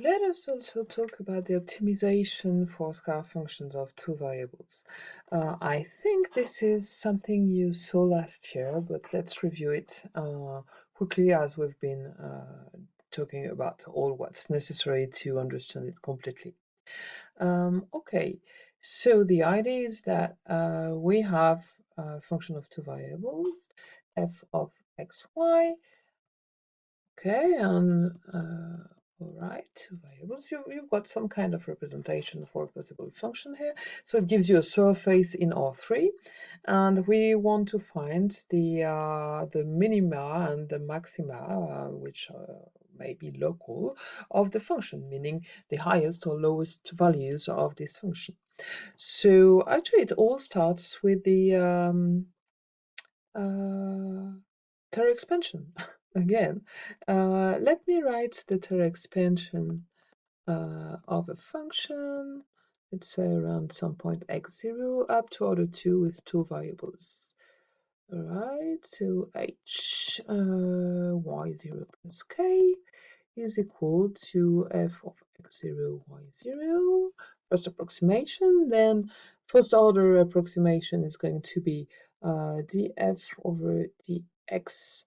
let us also talk about the optimization for scalar functions of two variables. I think this is something you saw last year, but let's review it quickly as we've been talking about all what's necessary to understand it completely. Okay, so the idea is that we have a function of two variables, f of xy. Okay, and all right, two variables. You've got some kind of representation for a possible function here. So it gives you a surface in R3, and we want to find the minima and the maxima, which may be local, of the function, meaning the highest or lowest values of this function. So actually, it all starts with the Terra expansion again. Let me write the Terra expansion of a function, let's say around some point x0 up to order 2 with two variables. All right, so h y0 plus k is equal to f of x0 y0. First approximation, then first order approximation is going to be df over dx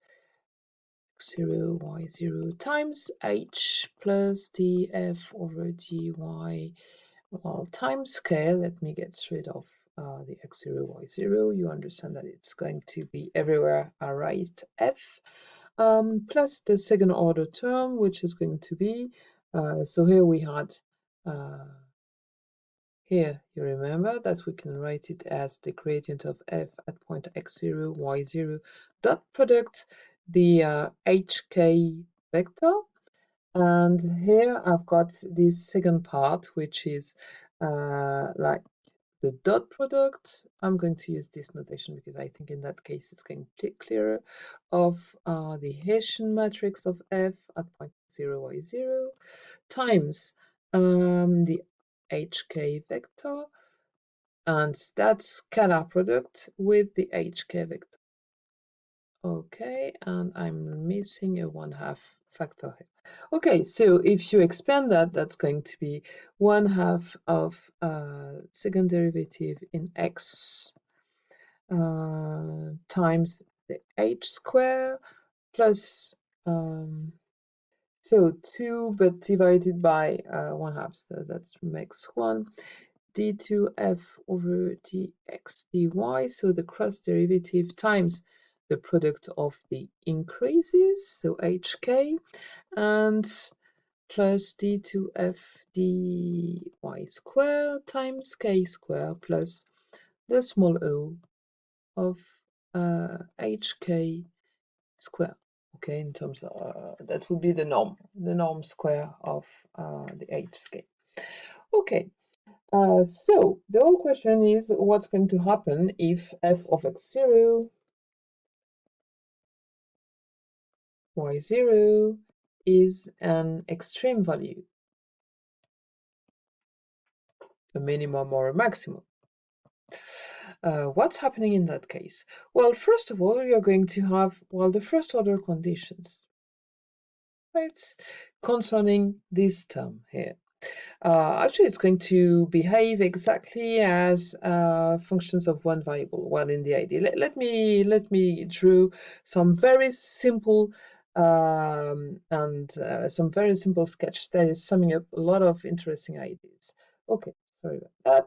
0 y0 times h plus df over dy, well, times scale. Let me get rid of the x0 y0. You understand that it's going to be everywhere right f, plus the second order term, which is going to be, so here we had here, you remember that we can write it as the gradient of f at point x0, y0, dot product the hk vector. And here I've got this second part, which is like the dot product. I'm going to use this notation because I think in that case it's going to be clearer, of the Hessian matrix of f at point 0, y0 times the hk vector, and that's scalar product with the hk vector. Okay, and I'm missing a 1/2 factor here. Okay, so if you expand that, that's going to be 1/2 of second derivative in x times the h square plus so 2, but divided by 1/2, so that makes 1 d2f over dx dy, so the cross derivative times the product of the increases, so hk, and plus d2f dy square times k square plus the small o of hk square. Okay, in terms of that would be the norm square of the h scale. Okay, so the whole question is what's going to happen if f of x0 y0 is an extreme value, a minimum or a maximum. What's happening in that case? Well, first of all, you're going to have, well, the first order conditions, right, concerning this term here. Actually, it's going to behave exactly as functions of one variable. Well, in the idea, let me draw some very simple and some very simple sketch that is summing up a lot of interesting ideas. Okay, sorry about that.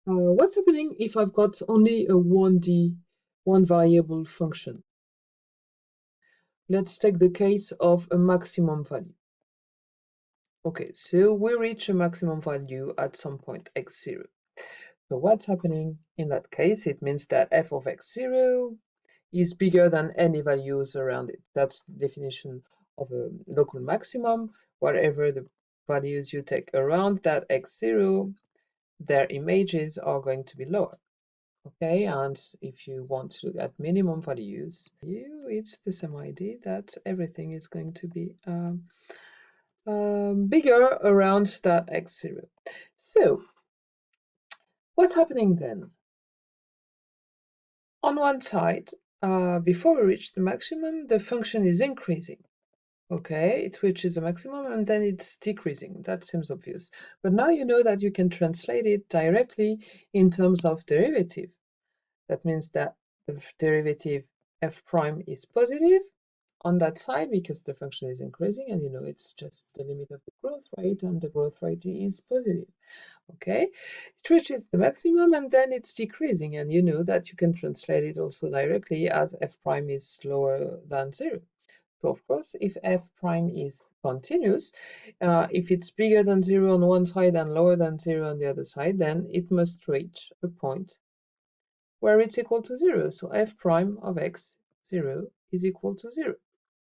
What's happening if I've got only a 1D, one variable function? Let's take the case of a maximum value. Okay, so we reach a maximum value at some point x0. So what's happening in that case? It means that f of x0 is bigger than any values around it. That's the definition of a local maximum. Whatever the values you take around that x0, their images are going to be lower. Okay, and if you want to look at minimum values, it's the same idea that everything is going to be bigger around that x0. So what's happening then? On one side, before we reach the maximum, the function is increasing. Okay, it reaches a maximum and then it's decreasing. That seems obvious. But now you know that you can translate it directly in terms of derivative. That means that the derivative f prime is positive on that side because the function is increasing, and you know it's just the limit of the growth rate, and the growth rate is positive. Okay, it reaches the maximum and then it's decreasing, and you know that you can translate it also directly as f prime is lower than 0. So of course, if f prime is continuous, if it's bigger than 0 on one side and lower than 0 on the other side, then it must reach a point where it's equal to 0. So f prime of x, 0, is equal to 0.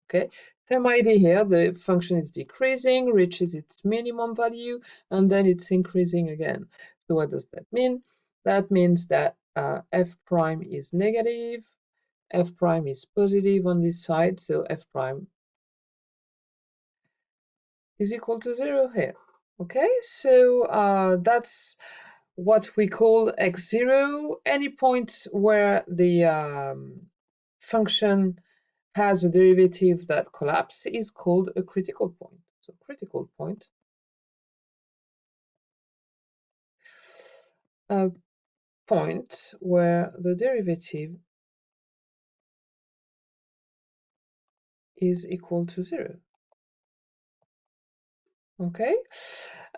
Okay, same idea here. The function is decreasing, reaches its minimum value, and then it's increasing again. So what does that mean? That means that f prime is negative, f prime is positive on this side, so f prime is equal to 0 here. Okay, so that's what we call x0. Any point where the function has a derivative that collapses is called a critical point. So critical point, a point where the derivative is equal to 0. Okay,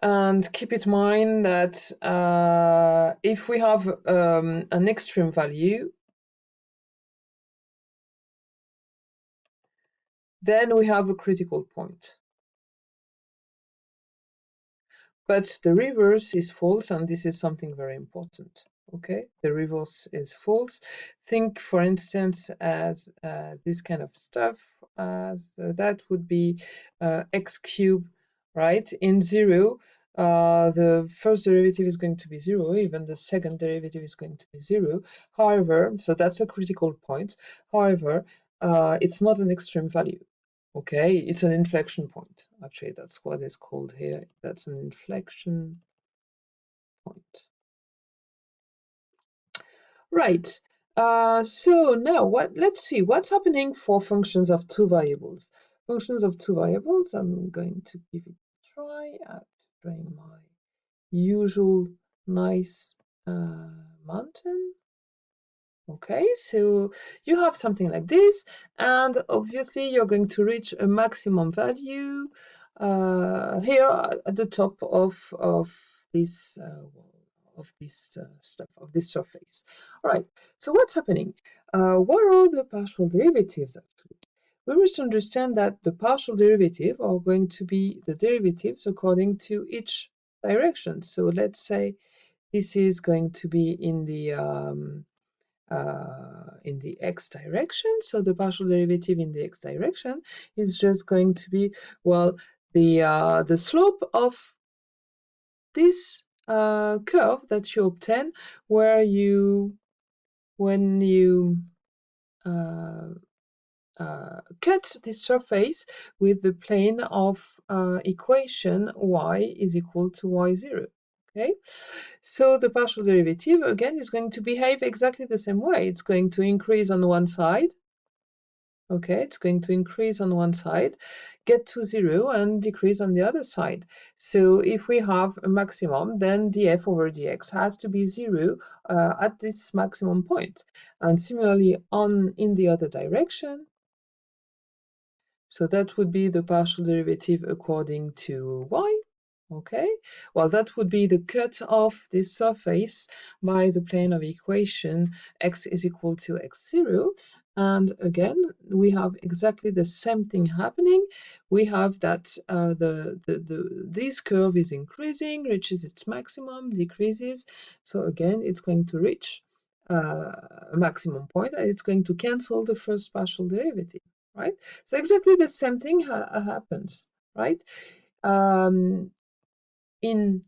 and keep in mind that if we have an extreme value, then we have a critical point. But the reverse is false, and this is something very important. Okay, the reverse is false. Think, for instance, as this kind of stuff, as that would be x cubed, right? In 0, the first derivative is going to be 0, even the second derivative is going to be 0. However, so that's a critical point. However, it's not an extreme value. Okay, it's an inflection point. Actually, that's what it's called here. That's an inflection point. Right. So now let's see what's happening for functions of two variables. Functions of two variables, I'm going to give it a try at doing my usual nice mountain. Okay, so you have something like this, and obviously you're going to reach a maximum value here at the top of this stuff, of this surface. All right, so what's happening? What are the partial derivatives actually? We must understand that the partial derivative are going to be the derivatives according to each direction. So let's say this is going to be in the x direction. So the partial derivative in the x direction is just going to be, well, the slope of this curve that you obtain when you cut this surface with the plane of equation y is equal to y0. Okay, so the partial derivative again is going to behave exactly the same way. It's going to increase on one side. Okay, it's going to increase on one side, get to 0, and decrease on the other side. So if we have a maximum, then df over dx has to be 0 at this maximum point. And similarly in the other direction, so that would be the partial derivative according to y. Okay, well, that would be the cut of this surface by the plane of equation x is equal to x0. And again, we have exactly the same thing happening. We have that this curve is increasing, reaches its maximum, decreases. So again, it's going to reach a maximum point, and it's going to cancel the first partial derivative, right? So exactly the same thing happens, right? In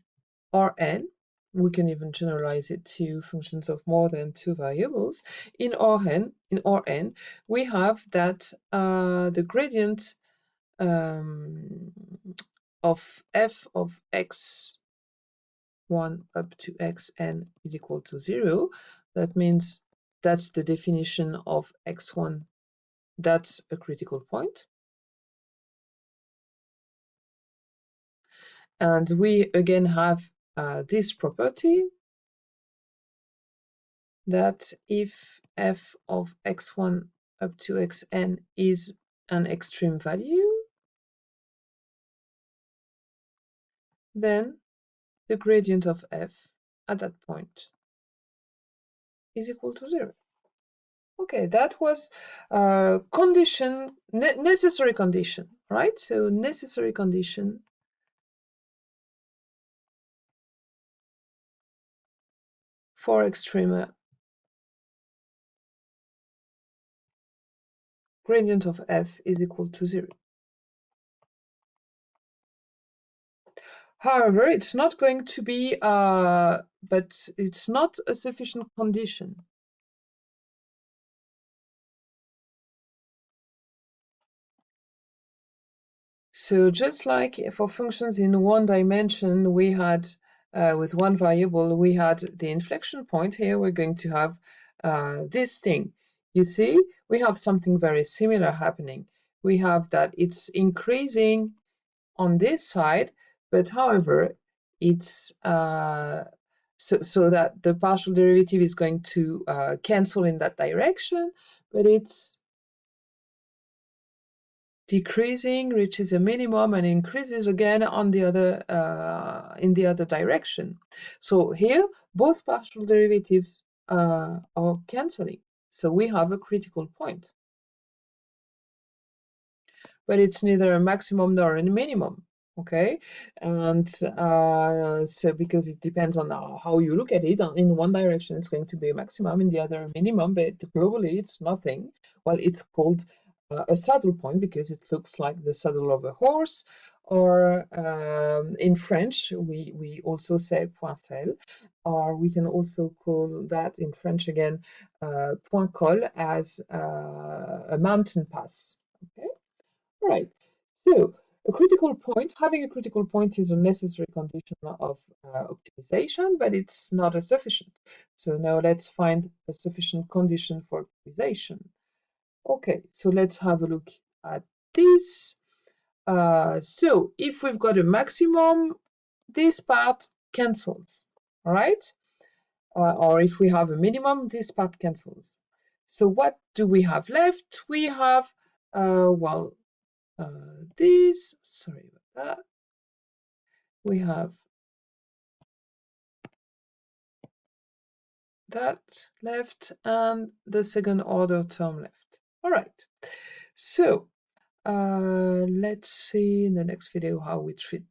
Rn, we can even generalize it to functions of more than two variables. In Rn, we have that the gradient of f of x1 up to xn is equal to 0. That means that's the definition of x1. That's a critical point. And we again have this property that if f of x1 up to xn is an extreme value, then the gradient of f at that point is equal to 0. Okay, that was condition, necessary condition, right? So necessary condition for extrema, gradient of f is equal to 0. However, it's not going to be, but it's not a sufficient condition. So just like for functions in one dimension, we had with one variable, we had the inflection point. Here we're going to have this thing. You see, we have something very similar happening. We have that it's increasing on this side, but however, it's so that the partial derivative is going to cancel in that direction, but it's decreasing, reaches a minimum, and increases again on the other in the other direction. So here, both partial derivatives are canceling. So we have a critical point. But it's neither a maximum nor a minimum, okay? And so because it depends on how you look at it, in one direction it's going to be a maximum, in the other a minimum, but globally it's nothing. Well, it's called a saddle point because it looks like the saddle of a horse, or in French we also say poincelle, or we can also call that in French again point col, as a mountain pass, okay? All right, so a critical point, having a critical point is a necessary condition of optimization, but it's not a sufficient. So now let's find a sufficient condition for optimization. Okay, so let's have a look at this. So if we've got a maximum, this part cancels, all right? Or if we have a minimum, this part cancels. So what do we have left? We have, well, this, sorry about that. We have that left and the second order term left. All right, so let's see in the next video how we treat